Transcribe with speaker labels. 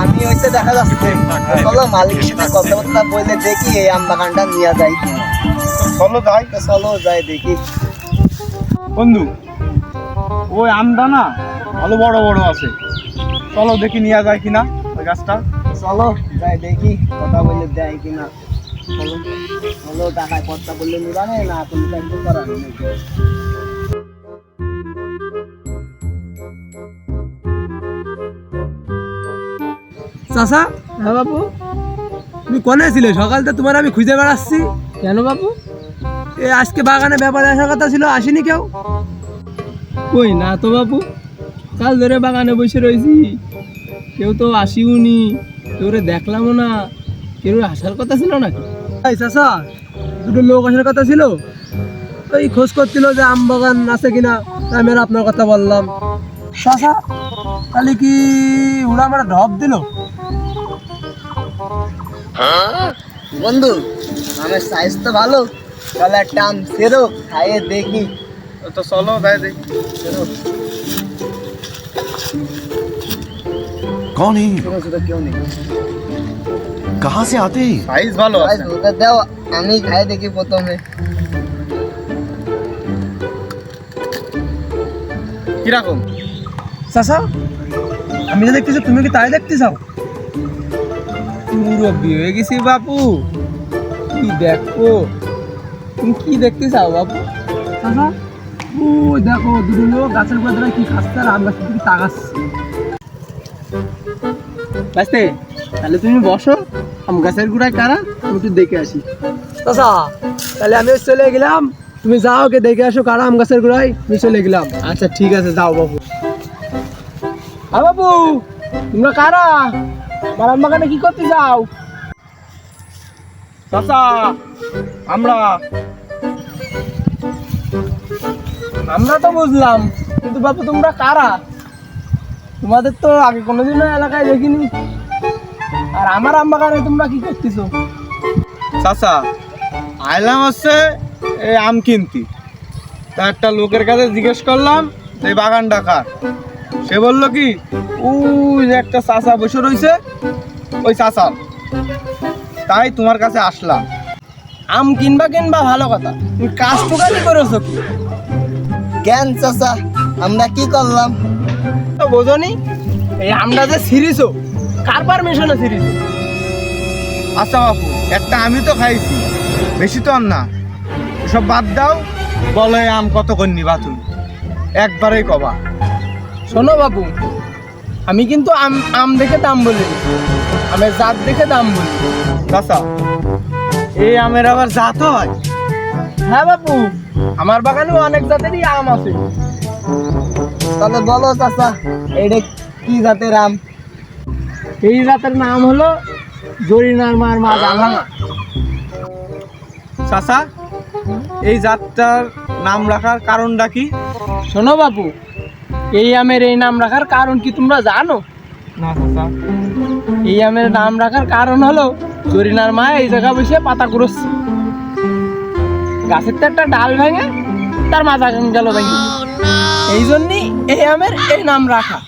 Speaker 1: আমি হইতে দেখা যাচ্ছে চলো মালিকের সাথে কথাবার্তা বলে দেখি এই আম বাগানটা নিয়ে যাই। চলো যাই দেখি।
Speaker 2: বন্ধু, ওই আমটা না ভালো বড় বড় আছে, চলো দেখি নিয়ে যায় কিনা ওই গাছটা।
Speaker 1: চলো যাই দেখি কথা বলে দেয় কিনা। চলো চলো টাকায় কথা বললে নিবানে না তুমি একটু করার নাকি।
Speaker 3: চাচা, হ্যাঁ বাবু, তুমি কোনে ছিলে? সকালটা তোমার আমি খুঁজে বেড়াচ্ছি। কেন বাবু? আজকে বাগানে ব্যাপারে আসার কথা ছিল, আসেনি কেউ? কই না তো বাবু, কাল ধরে বাগানে বসে রয়েছি, কেউ তো আসিওনি, কেউ দেখলামও না। কেউ আসার কথা ছিল নাকি? এই চাচা, দুটো লোক আসার কথা ছিল, ওই খোঁজ করছিল যে আম বাগান আছে কিনা। আমি আর আপনার কথা বললাম। চাচা, তাহলে কি ওরা আমার ঢপ দিল?
Speaker 1: বন্ধু, আমের সাইজ তো ভালো, তাহলে একটা আম সেরো খাইয়ে দেখি।
Speaker 2: তো চলো যাই দেখি।
Speaker 4: कौन है?
Speaker 1: কেউ নেই।
Speaker 4: कहाँ से आते हैं?
Speaker 2: সাইজ ভালো আছে।
Speaker 1: ওটা দাও, আমি খাই দেখি প্রথমে।
Speaker 2: কিরকম?
Speaker 3: চাচা, আমি যা দেখতেছি তুমি কি তাই দেখতে চাও? মুরব্বী হয়ে গেছি বাপু, কি দেখো? তুমি কি দেখতে চাও বাপু? চাচা, ও দেখো দুটো লোক গাছের গোড়ায় কি খাচ্ছে আর আম গাছের দিকে তাকাচ্ছে। বাস্তে, তাহলে তুমি বসো, আম গাছের গোড়ায় কারা, আমি একটু দেখে আসি। চাচা, তাহলে আমি চলে গেলাম, তুমি যাও কে দেখে আসো কারা আম গাছের গোড়ায়। আমি চলে গেলাম। আচ্ছা ঠিক আছে, যাও বাবু। হ্যাঁ বাবু, তোমরা কারা? আমার আম বাগানে কি করতে যাও?
Speaker 2: চাচা, আমরা
Speaker 3: আমরা তো বুঝলাম, কিন্তু বাবু তোমরা কারা? তোমাদের তো আগে কোনোদিনও এলাকায় দেখিনি, আর আমার আম বাগানে তোমরা কি করতেছো?
Speaker 2: চাচা, আইলাম হচ্ছে এই আম কিনতি, তা একটা লোকের কাছে জিজ্ঞেস করলাম এই বাগানটা কার। সে বললো কি ওই যে একটা চাচা বসে রয়েছে, ওই চাচা। তাই তোমার কাছে আসলাম।
Speaker 3: আম কিনবা ভালো কথা, তুমি কাজ টোকালি করেছো কি?
Speaker 1: জ্ঞান চাচা, আমরা কি করলাম?
Speaker 3: তো বোঝনি, এই আমটা যে ছিঁড়িছো, কার পারমিশনে ছিঁড়িছো?
Speaker 2: আচ্ছা বাপু, একটা আমি তো খাইছি, বেশি তো আর না। সব বাদ দাও, বলো এই আম কত করে নিবা তুমি, একবারেই কবা।
Speaker 3: শোনো বাবু, আমি কিন্তু আম দেখে দাম বলি, আমের জাত দেখে দাম বলি।
Speaker 2: চাচা, এই আমের আবার জাত হয়?
Speaker 3: হ্যাঁ বাবু, আমার বাগানেও অনেক জাতেরই আম আছে।
Speaker 1: তাহলে বলো চাচা, এটা কি জাতের আম?
Speaker 3: এই জাতের নাম হলো জরিনার মার মা জালাঙা।
Speaker 2: চাচা, এই জাতটার নাম রাখার কারণটা কি?
Speaker 3: শোনো বাবু, এই আমের এই নাম রাখার কারণ কি তোমরা জানো?
Speaker 2: না চাচা।
Speaker 3: এই আমের নাম রাখার কারণ হলো জরিনার মা এই জায়গা বসে পাতা কুড়োচ্ছে, গাছের তো একটা ডাল ভেঙে তার মাথা গেল ভেঙে, এই জন্যই এই আমের এই নাম রাখা।